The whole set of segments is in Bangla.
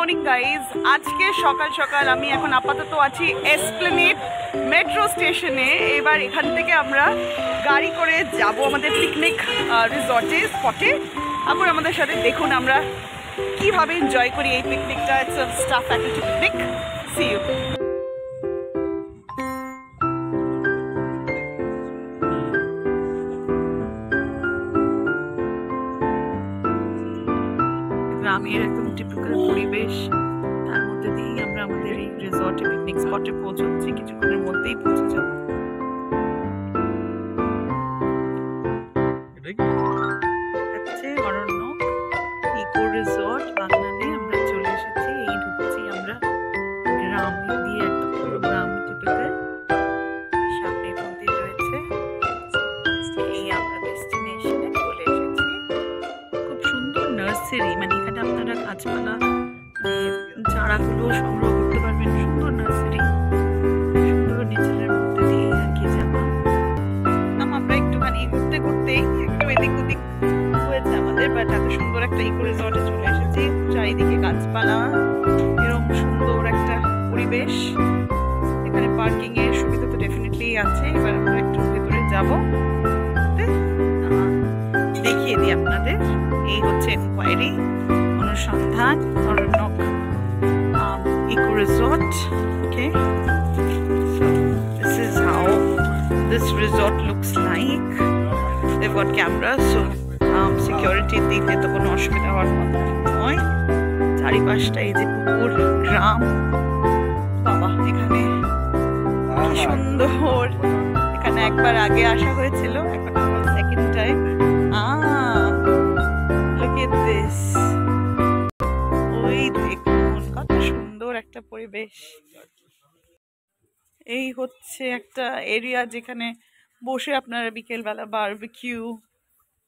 Morning guys. আজকে সকাল সকাল আমি এখন আপাতত আছি এসপ্ল্যানেড মেট্রো স্টেশনে। এবার এখান থেকে আমরা গাড়ি করে যাব আমাদের পিকনিক রিসর্টে স্পটে। এখন আমাদের সাথে দেখুন আমরা কিভাবে এনজয় করি এই পিকনিকটা। It's a staff faculty picnic. See you. গ্রামের একদম টিপিক্যাল পরিবেশ, তার মধ্যে দিয়েই আমরা আমাদের এই রিসর্টে পিকনিক স্পটে পৌঁছচ্ছি। কিছুক্ষণের মধ্যেই পৌঁছে যাব। অরণ্যক ইকো রিসর্ট বাগনানে আমরা চলে এসেছি। এই ঢুকছি আমরা গ্রাম দিয়ে, একদম পুরো গ্রাম টিপিক্যাল। সামনে মন্দির রয়েছে। এই আমরা ডেস্টিনেশনে চলে এসেছি। খুব সুন্দর নার্সারি, মানে এখানে আপনারা গাছপালা চারাগুলো সংগ্রহ করতে পারবেন। সুন্দর নার্সারি, সুন্দর নেচারের মধ্যে দিয়ে আর কি যাওয়া। আমরা একটুখানি ঘুরতে ঘুরতেই একটু এদিক ওদিক হয়েছে আমাদের, বাট এত সুন্দর একটা ইকো রিসর্টে চলে এসেছি। চারিদিকে গাছপালা, এরকম সুন্দর একটা পরিবেশ। এখানে পার্কিং এর সুবিধা তো ডেফিনেটলি আছে। এবার আমরা একটু ভেতরে যাবো, দেখিয়ে দিই আপনাদের। এই হচ্ছে এনকোয়ারি অনুসন্ধান Aranyak eco resort. Okay, so this is how this resort looks like. They've got cameras, so security দিতে তো কোনো অসুবিধা হওয়ার কথা নয়। চারিপাশটা এই যে পুকুর, গ্রাম, বাবা এখানে কি সুন্দর। এখানে একবার আগে আসা হয়েছিল, এখন second time. Look at this. ওই দেখুন কত সুন্দর একটা পরিবেশ। এই হচ্ছে একটা এরিয়া যেখানে বসে আপনারা বিকেলবেলা বারবিকিউ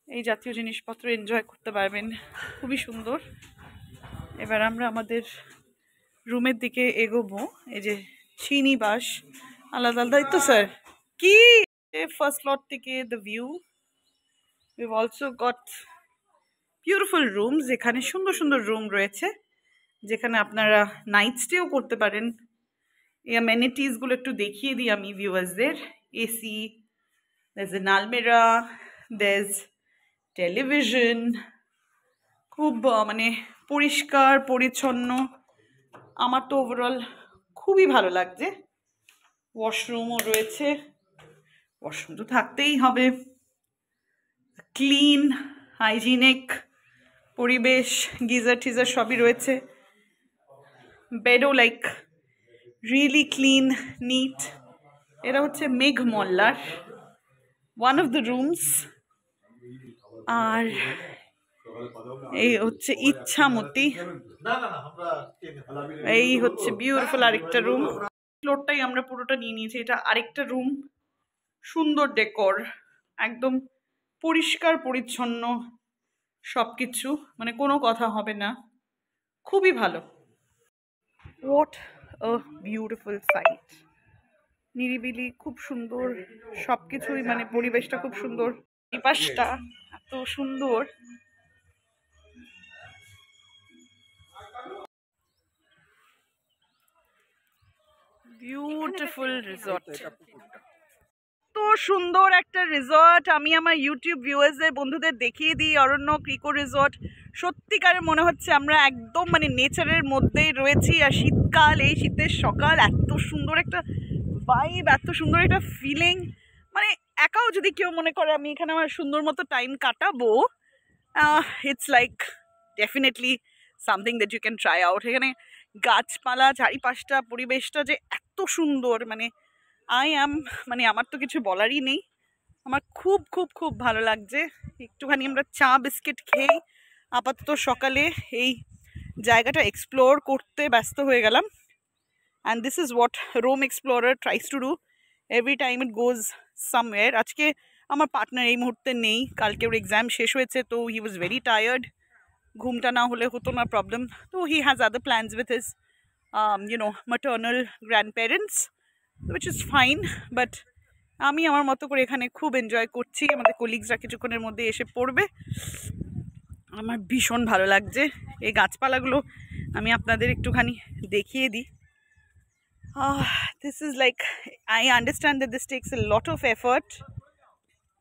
এই জাতীয় জিনিসপত্র এনজয় করতে পারবেন। খুবই সুন্দর। এবার আমরা আমাদের রুমের দিকে এগোবো। এই যে চিনি বাস আলাদা আলাদাই তো স্যার কি ফার্স্ট ফ্লোর থেকে the view. We've also got beautiful rooms. এখানে সুন্দর সুন্দর রুম রয়েছে যেখানে আপনারা নাইট স্টেও করতে পারেন। এই অ্যামেনিটিস গুলো একটু দেখিয়ে দিই আমি ভিউয়ার্সদের। AC, there's an almirah, there's television. খুব মানে পরিষ্কার পরিচ্ছন্ন। আমার তো ওভারঅল খুবই ভালো লাগছে। ওয়াশরুমও রয়েছে, ওয়াশরুম তো থাকতেই হবে। ক্লিন হাইজিনিক পরিবেশ, গিজার টিজার সবই রয়েছে। বেডও লাইক রিয়েলি ক্লিন নিট। এটা হচ্ছে মেঘ মল্লার ওয়ান অফ দ্য রুমস। আর এই হচ্ছে ইচ্ছামতি। এই হচ্ছে বিউটিফুল আরেকটা রুম। ফ্লোরটাই আমরা পুরোটা নিয়ে নিয়েছি। এটা আরেকটা রুম। সুন্দর ডেকর, একদম পরিষ্কার পরিচ্ছন্ন সবকিছু, মানে কোনো কথা হবে না। খুবই ভালো। What a beautiful sight. নিরিবিলি, খুব সুন্দর সবকিছুই, মানে পরিবেশটা খুব সুন্দর। চারিপাশটা এত সুন্দর। বিউটিফুল রিসর্ট, তো সুন্দর একটা রিসর্ট। আমি আমার ইউটিউব ভিউয়ার্সদের বন্ধুদের দেখিয়ে দিই অরণ্যক ইকো রিসর্ট। সত্যিকারের মনে হচ্ছে আমরা একদম মানে নেচারের মধ্যেই রয়েছি। আর শীতকাল, এই শীতের সকাল, এত সুন্দর একটা ভাইব, এত সুন্দর একটা ফিলিং। মানে একাও যদি কেউ মনে করে আমি এখানে আমার সুন্দর মতো টাইম কাটাবো, it's like definitely something that you can try out. এখানে গাছপালা, চারিপাশটা পরিবেশটা যে এত সুন্দর, মানে মানে আমার তো কিছু বলারই নেই। আমার খুব খুব খুব ভালো লাগছে। একটুখানি আমরা চা বিস্কিট খেয়ে আপাতত সকালে এই জায়গাটা এক্সপ্লোর করতে ব্যস্ত হয়ে গেলাম। And this is what Roam Explorer tries to do every time it goes somewhere. আজকে আমার পার্টনার এই মুহূর্তে নেই, কালকে ওর এক্সাম শেষ হয়েছে, তো হি ওয়াজ ভেরি টায়ার্ড। ঘুমটা না হলে হতো না প্রবলেম। তো he has other plans with his maternal grandparents, which is fine, but আমি আমার মতো করে এখানে খুব এনজয় করছি। আমাদের কলিগসরা কিছুক্ষণের মধ্যে এসে পড়বে। আমার ভীষণ ভালো লাগছে। এই গাছপালাগুলো আমি আপনাদের একটুখানি দেখিয়ে দিই। This is like, I understand that this takes a lot of effort.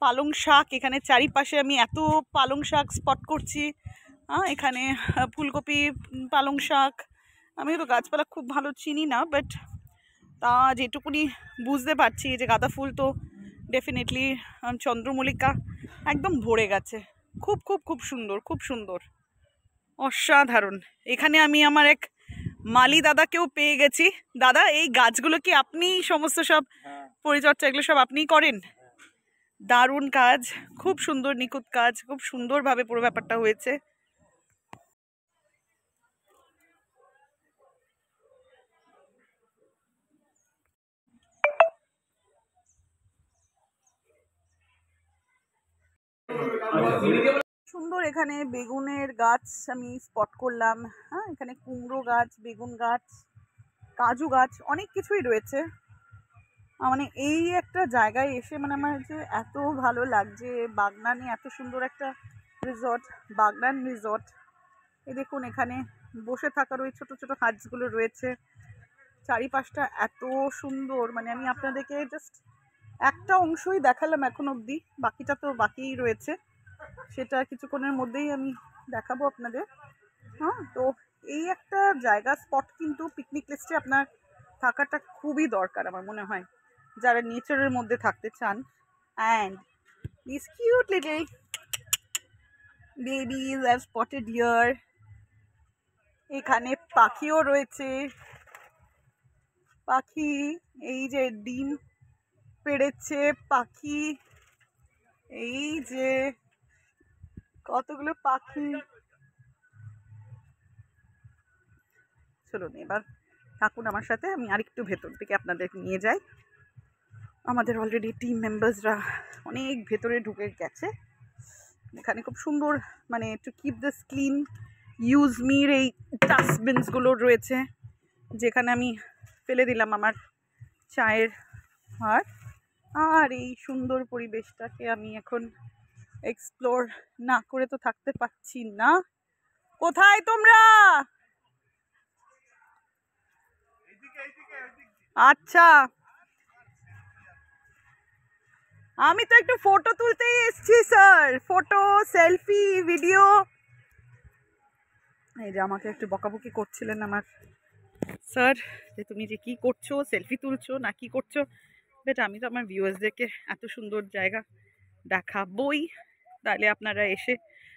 পালং শাক, এখানে চারিপাশে আমি এত পালং শাক স্পট করছি। এখানে ফুলকপি, পালং শাক, আমি তো গাছপালা খুব ভালো চিনি না, বাট তা যেটুকুনি বুঝতে পারছি যে গাঁদা ফুল তো ডেফিনেটলি, চন্দ্রমল্লিকা একদম ভরে গেছে। খুব খুব খুব সুন্দর, খুব সুন্দর, অসাধারণ। এখানে আমি আমার এক মালি দাদাকেও পেয়ে গেছি। দাদা, এই গাছগুলো কি আপনি সমস্ত সব পরিচর্যা এগুলো সব আপনিই করেন? দারুণ কাজ, খুব সুন্দর নিখুঁত কাজ, খুব সুন্দরভাবে পুরো ব্যাপারটা হয়েছে। সুন্দর এখানে বেগুনের গাছ আমি স্পট করলাম। এখানে কুমড়ো গাছ, বেগুন গাছ, কাজু গাছ, অনেক কিছুই রয়েছে। মানে এই একটা জায়গায় এসে মানে আমার যে এত ভালো লাগছে। বাগনানে এত সুন্দর একটা রিসর্ট, বাগনান রিসর্ট। এই দেখুন, এখানে বসে থাকার ওই ছোট ছোট হাটসগুলো রয়েছে। চারিপাশটা এত সুন্দর, মানে আমি আপনাদেরকে জাস্ট একটা অংশই দেখালাম এখন অবধি, বাকিটা তো বাকিই রয়েছে, সেটা কিছুক্ষণের মধ্যেই আমি দেখাবো আপনাদের। তো এই একটা জায়গা স্পট কিন্তু পিকনিক লিস্টে আপনার থাকাটা খুবই দরকার আমার মনে হয়, যারা নেচারের মধ্যে থাকতে চান। And this cute little babies are spotted here. এখানে পাখিও রয়েছে, পাখি এই যে ডিম পেড়েছে পাখি, এই যে কতগুলো পাখি। চলুন এবার থাকুন আমার সাথে, আমি আরেকটু ভেতর থেকে আপনাদেরকে নিয়ে যাই। আমাদের অলরেডি টিম মেম্বার্সরা অনেক ভেতরে ঢুকে গেছে। এখানে খুব সুন্দর, মানে to keep this clean, use Mir এই ডাস্টবিনসগুলো রয়েছে, যেখানে আমি ফেলে দিলাম আমার চায়ের হার। আর এই সুন্দর পরিবেশটাকে আমি এখন এক্সপ্লোর না করে তো থাকতে পারছি না। কোথায় তোমরা? আচ্ছা, আমি তো একটু ফটো তুলতেই এসেছি স্যার, ফটো, সেলফি, ভিডিও। এই যে আমাকে একটু বকাবকি করছিলেন আমার স্যার, যে তুমি যে কি করছো, সেলফি তুলছো না কি করছো। বাট আমি তো আমার ভিউয়ার্সদেরকে এত সুন্দর জায়গা দেখাবই, তাহলে আপনারা এসে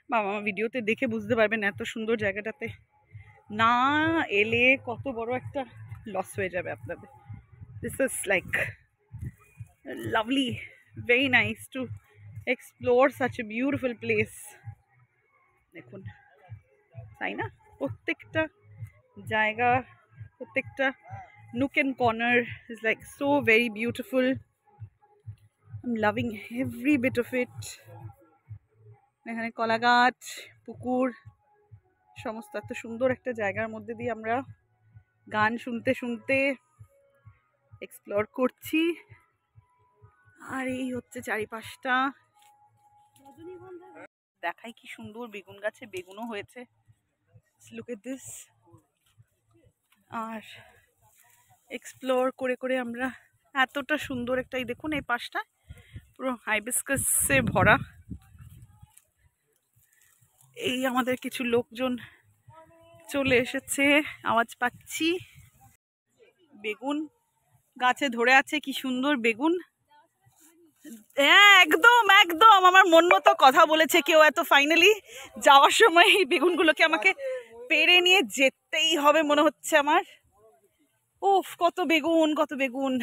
বা আমার ভিডিওতে দেখে বুঝতে পারবেন এত সুন্দর জায়গাটাতে না এলে কত বড় একটা লস হয়ে যাবে আপনাদের। This is like lovely, very nice to explore such a beautiful place. দেখুন, তাই না? প্রত্যেকটা জায়গা, প্রত্যেকটা nook and corner is like so very beautiful. I'm loving every bit of it. এখানে কলা গাছ, পুকুর, সমস্ত এত সুন্দর একটা জায়গার মধ্যে দিয়ে আমরা গান শুনতে শুনতে এক্সপ্লোর করছি। আর এই হচ্ছে চারিপাশটা, দেখাই কি সুন্দর বেগুন গাছে বেগুনও হয়েছে। Look at this. আর এক্সপ্লোর করে করে আমরা এতটা সুন্দর একটা, এই দেখুন এই পাশটা পুরো হাইবিস্কাসে ভরা। এই আমাদের কিছু লোকজন চলে এসেছে, আওয়াজ পাচ্ছি। বেগুন গাছে ধরে আছে, কি সুন্দর বেগুন। হ্যাঁ, একদম একদম আমার মন মতো কথা বলেছে কেউ। এত ফাইনালি যাওয়ার সময় এই বেগুনগুলোকে আমাকে পেরে নিয়ে যেতেই হবে মনে হচ্ছে আমার। উফ, কত বেগুন, কত বেগুন।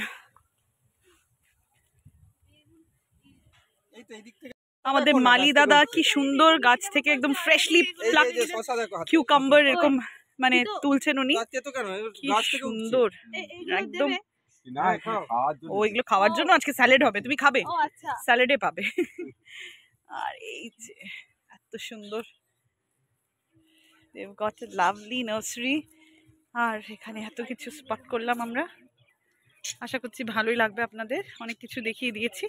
আমাদের মালি দাদা কি সুন্দর গাছ থেকে একদম ফ্রেশলি প্লাকড কিউকাম্বার এরকম মানে তুলছেন উনি, কি সুন্দর একদম। ও এগুলো খাওয়ার জন্য আজকে স্যালাড হবে, তুমি খাবে? স্যালাডে পাবে। আর এই যে এত সুন্দর, they've got a lovely nursery। আর এখানে এত কিছু স্পট করলাম আমরা, আশা করছি ভালোই লাগবে আপনাদের। অনেক কিছু দেখিয়ে দিয়েছি,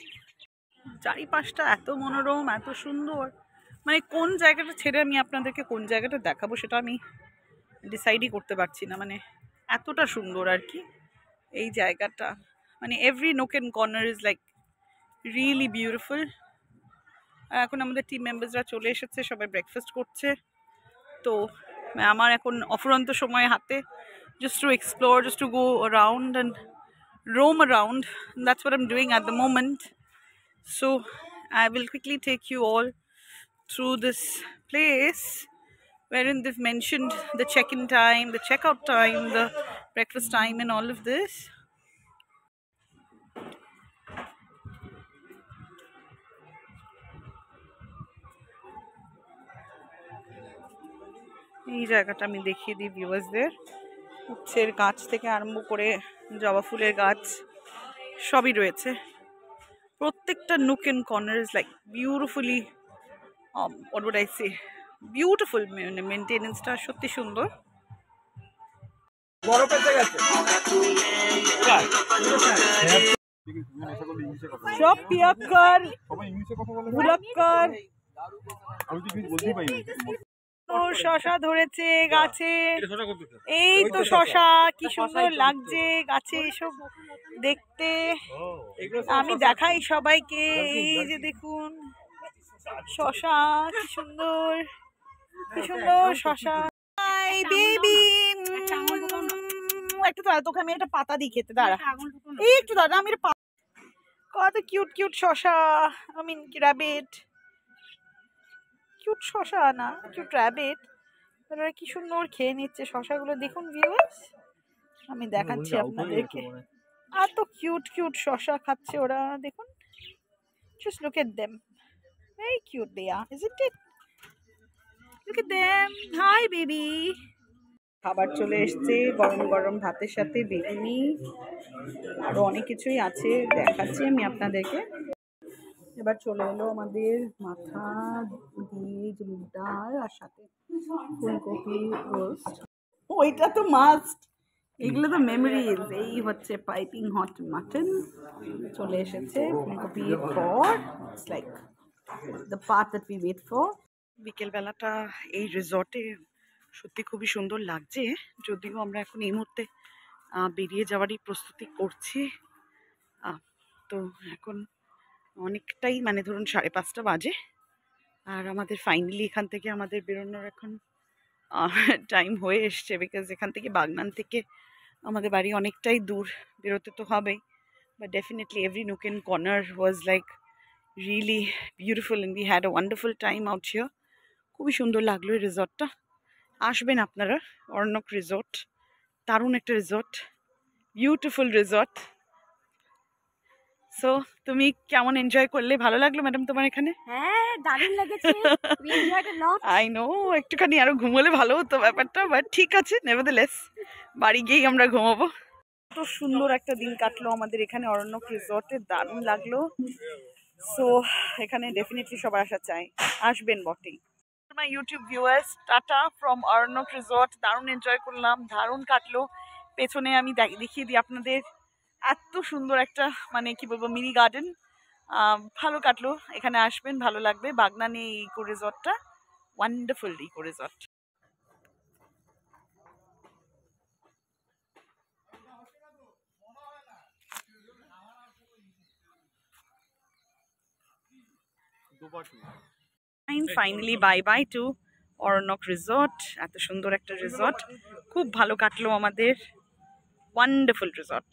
চারিপাশটা এত মনোরম, এত সুন্দর, মানে কোন জায়গাটা ছেড়ে আমি আপনাদেরকে কোন জায়গাটা দেখাবো সেটা আমি ডিসাইডই করতে পারছি না, মানে এতটা সুন্দর আর কি এই জায়গাটা, মানে every nook and corner is like really beautiful. এখন আমাদের টিম মেম্বার্সরা চলে এসেছে, সবাই ব্রেকফাস্ট করছে। তো আমার এখন অফুরন্ত সময় হাতে, just to explore, just to go around and roam around. That's what I'm doing at the moment. So I will quickly take you all through this place wherein they've mentioned the check-in time, the check-out time, the breakfast time and all of this. এই জায়গাটা আমি দেখিয়ে দিই ভিউয়ার্সদের। উচ্ছের গাছ থেকে আরম্ভ করে জবা ফুলের গাছ সবই রয়েছে। প্রত্যেকটা nook and corner is like beautifully, what would I say, beautiful. মানে মেনটেনেন্সটা সত্যি সুন্দর। সব পিয়াক্কর ভুলাক্কর শশা ধরেছে গাছে, এই তো শশা, কি সুন্দর লাগছে গাছে এসব দেখতে। আমি দেখাই সবাইকে, এই যে দেখুন শশা, কি সুন্দর কি সুন্দর শশা। হাই বেবি, একটু দাঁড়া, তোকে আমি একটা পাতা দিই খেতে, দাঁড়া এই একটু দাঁড়া, আমি কত কিউট কিউট শশা, আই মিন র্যাবিট, কিউট শশা না কিউট র্যাবিট। ওরা কি সুন্দর খেয়ে নিচ্ছে শশাগুলো, দেখুন ভিউয়ার্স, আমি দেখাচ্ছি আপনাদেরকে, এত কিউট কিউট শশা খাচ্ছে ওরা, দেখুন, just look at them, very cute they are, isn't it? Look at them. Hi baby. খাবার চলে এসছে, গরম গরম ভাতের সাথে বেগুনি, আরো অনেক কিছুই আছে, দেখাচ্ছি আমি আপনাদেরকে। এবার চলে এলো আমাদের মাথা দিয়ে যে মুগ ডাল আর সাথে ফুলকপি রোস্ট। ওইটা তো মাস্ট, এগুলো তো মেমোরিজ। এই হচ্ছে পাইপিং হট মাটন চলে এসেছে ফুলকপির পর, it's like the part that we wait for. বিকেলবেলাটা এই রিসর্টে সত্যি খুবই সুন্দর লাগছে, যদিও আমরা এখন এই মুহূর্তে বেরিয়ে যাওয়ারই প্রস্তুতি করছি। তো এখন অনেকটাই, মানে ধরুন 5:30 বাজে, আর আমাদের ফাইনালি এখান থেকে আমাদের বেরোনোর এখন টাইম হয়ে এসছে, বিকজ এখান থেকে বাগনান থেকে আমাদের বাড়ি অনেকটাই দূর, বেরোতে তো হবেই। But definitely every nook and corner was like really beautiful and we had a wonderful time out here. খুবই সুন্দর লাগলো এই রিসর্টটা, আসবেন আপনারা, অরণ্যক রিসর্ট, দারুণ একটা রিসর্ট, বিউটিফুল রিসর্ট। সো তুমি কেমন এনজয় করলে? ভালো লাগলো ম্যাডাম তোমার এখানে? হ্যাঁ, দারুণ লেগেছে, we enjoyed a lot. I know, একটুখানি আরো ঘুমোলে ভালো হতো ব্যাপারটা, বাট ঠিক আছে, নেভারদালেস বাড়ি গিয়েই আমরা ঘুমাবো। এত সুন্দর একটা দিন কাটলো আমাদের এখানে অরণ্যক রিসর্টে, দারুণ লাগলো। সো এখানে ডেফিনেটলি সবাই আসা চাই, আসবেন বটেই। My YouTube viewers, tata from Aranyak resort. দারুণ এনজয় করলাম, দারুণ কাটলো। পেছনে আমি দেখিয়ে দিই আপনাদের, এত সুন্দর একটা, মানে কি বলবো, মিনি গার্ডেন, ভালো কাটলো। এখানে আসবেন, ভালো লাগবে। বাগনানে ইকো রিসর্টটা wonderful eco resort. Finally bye bye to Aranyak resort. এত সুন্দর একটা রিসর্ট, খুব ভালো কাটলো আমাদের, ওয়ান্ডারফুল রিসর্ট।